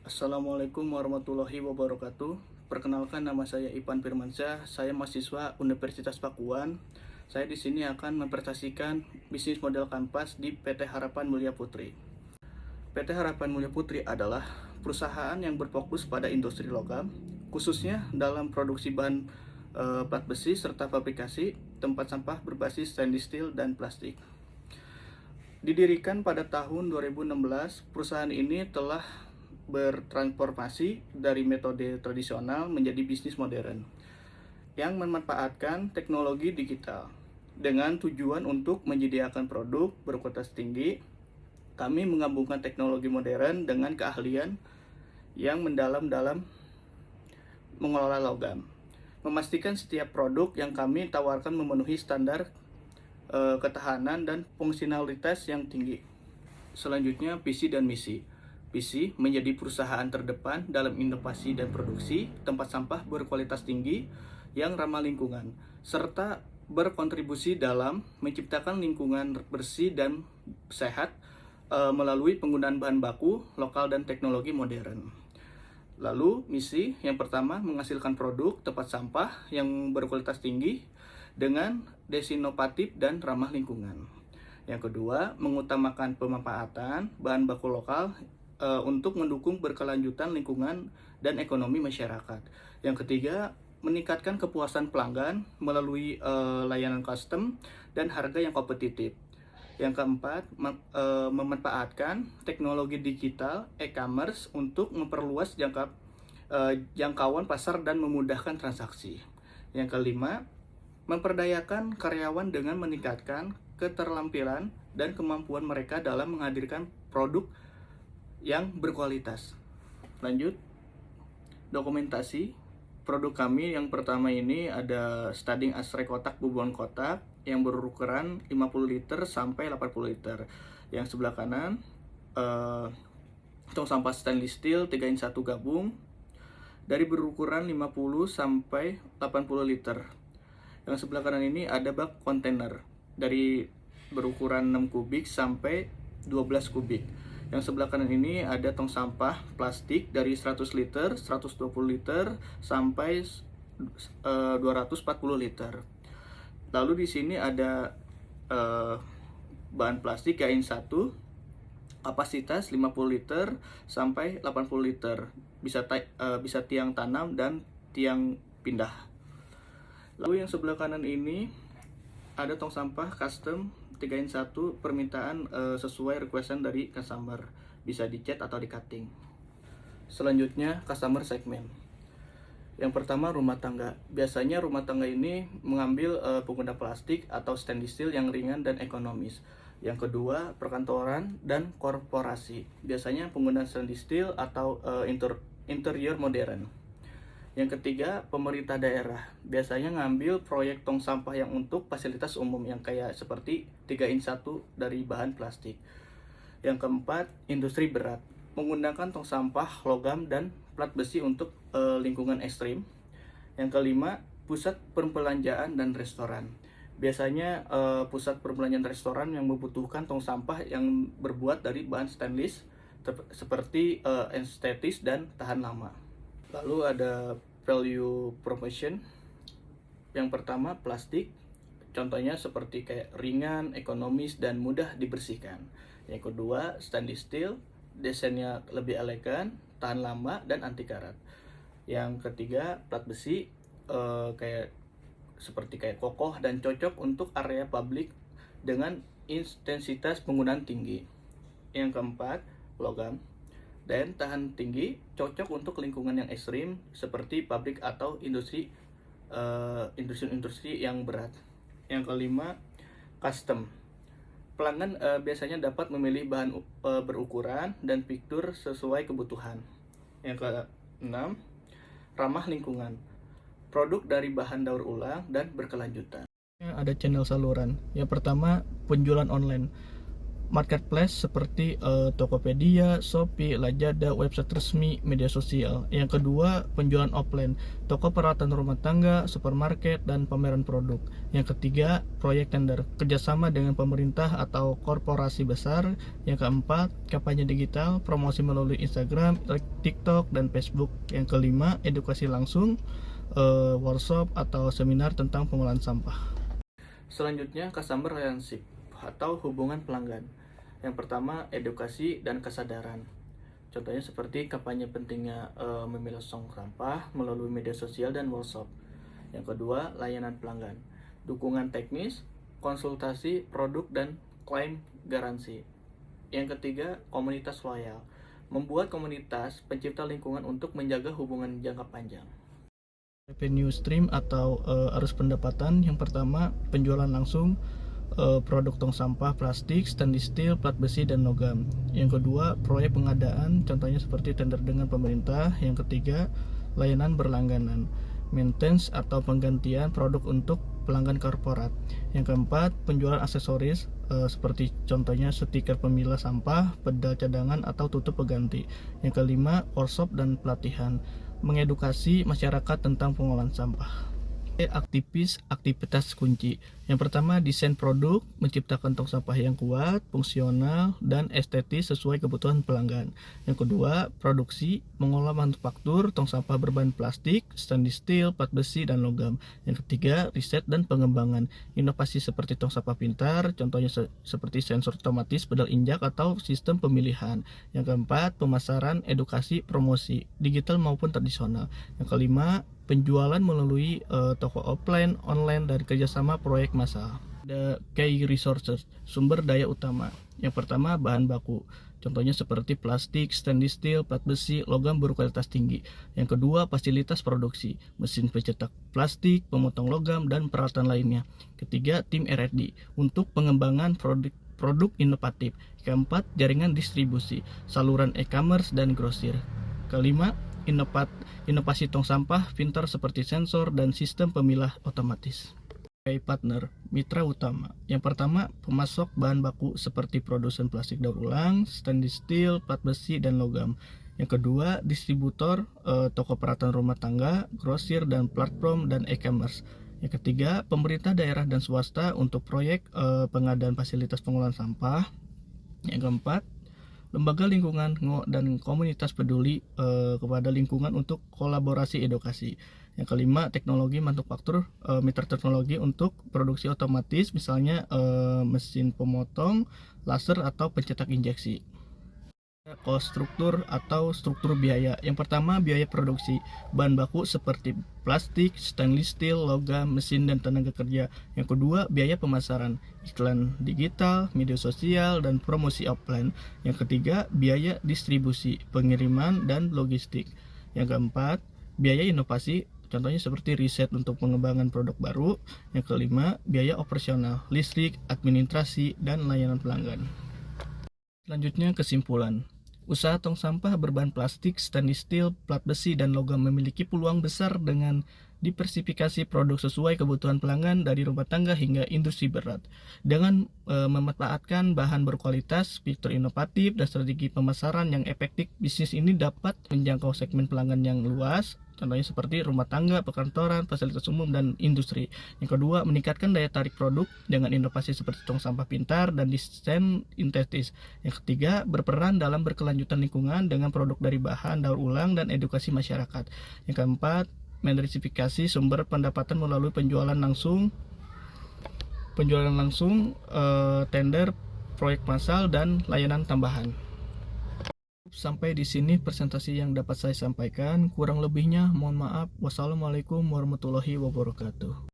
Assalamualaikum warahmatullahi wabarakatuh. Perkenalkan, nama saya Ipan Firmansyah. Saya mahasiswa Universitas Pakuan. Saya di sini akan mempresentasikan bisnis model kanvas di PT Harapan Mulia Putri. PT Harapan Mulia Putri adalah perusahaan yang berfokus pada industri logam, khususnya dalam produksi bahan plat besi serta fabrikasi tempat sampah berbasis stainless steel dan plastik. Didirikan pada tahun 2016, perusahaan ini telah bertransformasi dari metode tradisional menjadi bisnis modern yang memanfaatkan teknologi digital. Dengan tujuan untuk menyediakan produk berkualitas tinggi, kami menggabungkan teknologi modern dengan keahlian yang mendalam dalam mengelola logam, memastikan setiap produk yang kami tawarkan memenuhi standar ketahanan dan fungsionalitas yang tinggi. Selanjutnya, visi dan misi. Visi menjadi perusahaan terdepan dalam inovasi dan produksi tempat sampah berkualitas tinggi yang ramah lingkungan, serta berkontribusi dalam menciptakan lingkungan bersih dan sehat melalui penggunaan bahan baku lokal dan teknologi modern. Lalu, misi yang pertama menghasilkan produk tempat sampah yang berkualitas tinggi dengan desain inovatif dan ramah lingkungan. Yang kedua, mengutamakan pemanfaatan bahan baku lokal untuk mendukung berkelanjutan lingkungan dan ekonomi masyarakat. Yang ketiga, meningkatkan kepuasan pelanggan melalui layanan custom dan harga yang kompetitif. Yang keempat, memanfaatkan teknologi digital e-commerce untuk memperluas jangkauan pasar dan memudahkan transaksi. Yang kelima, memperdayakan karyawan dengan meningkatkan keterampilan dan kemampuan mereka dalam menghadirkan produk yang berkualitas. Lanjut, dokumentasi. Produk kami yang pertama ini ada studding asre kotak bubuan kotak yang berukuran 50 liter sampai 80 liter. Yang sebelah kanan tong sampah stainless steel 3-in-1 gabung dari berukuran 50 sampai 80 liter. Yang sebelah kanan ini ada bak kontainer dari berukuran 6 kubik sampai 12 kubik. Yang sebelah kanan ini ada tong sampah plastik dari 100 liter, 120 liter sampai 240 liter. Lalu di sini ada bahan plastik kain 1, kapasitas 50 liter sampai 80 liter. Bisa tiang tanam dan tiang pindah. Lalu yang sebelah kanan ini ada tong sampah custom 3-in-1 permintaan sesuai requestan dari customer. Bisa dicat atau di cutting. Selanjutnya, customer segment. Yang pertama, rumah tangga. Biasanya rumah tangga ini mengambil pengguna plastik atau stainless steel yang ringan dan ekonomis. Yang kedua, perkantoran dan korporasi. Biasanya pengguna stainless steel atau interior modern. Yang ketiga, pemerintah daerah. Biasanya ngambil proyek tong sampah yang untuk fasilitas umum yang kayak seperti 3-in-1 dari bahan plastik. Yang keempat, industri berat. Menggunakan tong sampah logam dan plat besi untuk lingkungan ekstrim. Yang kelima, pusat perbelanjaan dan restoran. Biasanya pusat perbelanjaan restoran yang membutuhkan tong sampah yang berbuat dari bahan stainless seperti estetis dan tahan lama. Lalu ada value proposition. Yang pertama, plastik. Contohnya seperti kayak ringan, ekonomis, dan mudah dibersihkan. Yang kedua, stainless steel. Desainnya lebih elegan, tahan lama, dan anti karat. Yang ketiga, plat besi. Seperti kokoh dan cocok untuk area publik dengan intensitas penggunaan tinggi. Yang keempat, logam dan tahan tinggi, cocok untuk lingkungan yang ekstrim seperti pabrik atau industri yang berat. Yang kelima, custom. Pelanggan biasanya dapat memilih bahan berukuran dan fitur sesuai kebutuhan. Yang keenam, ramah lingkungan. Produk dari bahan daur ulang dan berkelanjutan. Ada channel saluran. Yang pertama, penjualan online. marketplace seperti Tokopedia, Shopee, Lazada, website resmi, media sosial. Yang kedua, penjualan offline, toko peralatan rumah tangga, supermarket, dan pameran produk. Yang ketiga, proyek tender, kerjasama dengan pemerintah atau korporasi besar. Yang keempat, kampanye digital, promosi melalui Instagram, TikTok, dan Facebook. Yang kelima, edukasi langsung, workshop atau seminar tentang pengolahan sampah. Selanjutnya, customer relationship atau hubungan pelanggan. Yang pertama, edukasi dan kesadaran. Contohnya seperti kampanye pentingnya memilah tong sampah melalui media sosial dan workshop. Yang kedua, layanan pelanggan. Dukungan teknis, konsultasi produk dan klaim garansi. Yang ketiga, komunitas loyal. Membuat komunitas pencipta lingkungan untuk menjaga hubungan jangka panjang. Revenue stream atau arus pendapatan. Yang pertama, penjualan langsung produk tong sampah plastik, stainless steel, plat besi, dan logam. Yang kedua, proyek pengadaan, contohnya seperti tender dengan pemerintah. Yang ketiga, layanan berlangganan, maintenance atau penggantian produk untuk pelanggan korporat. Yang keempat, penjualan aksesoris seperti contohnya stiker pemilah sampah, pedal cadangan, atau tutup pengganti. Yang kelima, workshop dan pelatihan, mengedukasi masyarakat tentang pengolahan sampah. Aktivitas kunci. Yang pertama, desain produk, menciptakan tong sampah yang kuat, fungsional, dan estetis sesuai kebutuhan pelanggan. Yang kedua, produksi, mengolah manufaktur tong sampah berbahan plastik, stainless steel, plat besi, dan logam. Yang ketiga, riset dan pengembangan, inovasi seperti tong sampah pintar, contohnya seperti sensor otomatis, pedal injak, atau sistem pemilihan. Yang keempat, pemasaran, edukasi, promosi, digital maupun tradisional. Yang kelima, penjualan melalui toko offline, online, dan kerjasama proyek massal. Ada key resources, sumber daya utama. Yang pertama, bahan baku. Contohnya seperti plastik, stainless steel, plat besi, logam berkualitas tinggi. Yang kedua, fasilitas produksi, mesin pencetak plastik, pemotong logam, dan peralatan lainnya. Ketiga, tim R&D untuk pengembangan produk inovatif. Keempat, jaringan distribusi, saluran e-commerce dan grosir. Kelima, inovasi tong sampah pintar seperti sensor dan sistem pemilah otomatis. Partner, mitra utama. Yang pertama, pemasok bahan baku seperti produsen plastik daur ulang, stainless steel, plat besi, dan logam. Yang kedua, distributor, toko peralatan rumah tangga, grosir, dan platform dan e-commerce. Yang ketiga, pemerintah daerah dan swasta untuk proyek pengadaan fasilitas pengolahan sampah. Yang keempat, lembaga lingkungan dan komunitas peduli kepada lingkungan untuk kolaborasi edukasi. Yang kelima, teknologi manufaktur, mitra teknologi untuk produksi otomatis, misalnya mesin pemotong, laser, atau pencetak injeksi. Cost struktur atau struktur biaya. Yang pertama, biaya produksi, bahan baku seperti plastik, stainless steel, logam, mesin, dan tenaga kerja. Yang kedua, biaya pemasaran, iklan digital, media sosial, dan promosi offline. Yang ketiga, biaya distribusi, pengiriman, dan logistik. Yang keempat, biaya inovasi, contohnya seperti riset untuk pengembangan produk baru. Yang kelima, biaya operasional, listrik, administrasi, dan layanan pelanggan. Selanjutnya, kesimpulan. Usaha tong sampah berbahan plastik, stainless steel, plat besi, dan logam memiliki peluang besar dengan diversifikasi produk sesuai kebutuhan pelanggan dari rumah tangga hingga industri berat. Dengan memanfaatkan bahan berkualitas, fitur inovatif, dan strategi pemasaran yang efektif, bisnis ini dapat menjangkau segmen pelanggan yang luas, contohnya seperti rumah tangga, perkantoran, fasilitas umum, dan industri. Yang kedua, meningkatkan daya tarik produk dengan inovasi seperti tong sampah pintar dan desain estetis. Yang ketiga, berperan dalam berkelanjutan lingkungan dengan produk dari bahan daur ulang dan edukasi masyarakat. Yang keempat, mendiversifikasi sumber pendapatan melalui penjualan langsung, tender, proyek massal, dan layanan tambahan. Sampai di sini presentasi yang dapat saya sampaikan. Kurang lebihnya mohon maaf. Wassalamualaikum warahmatullahi wabarakatuh.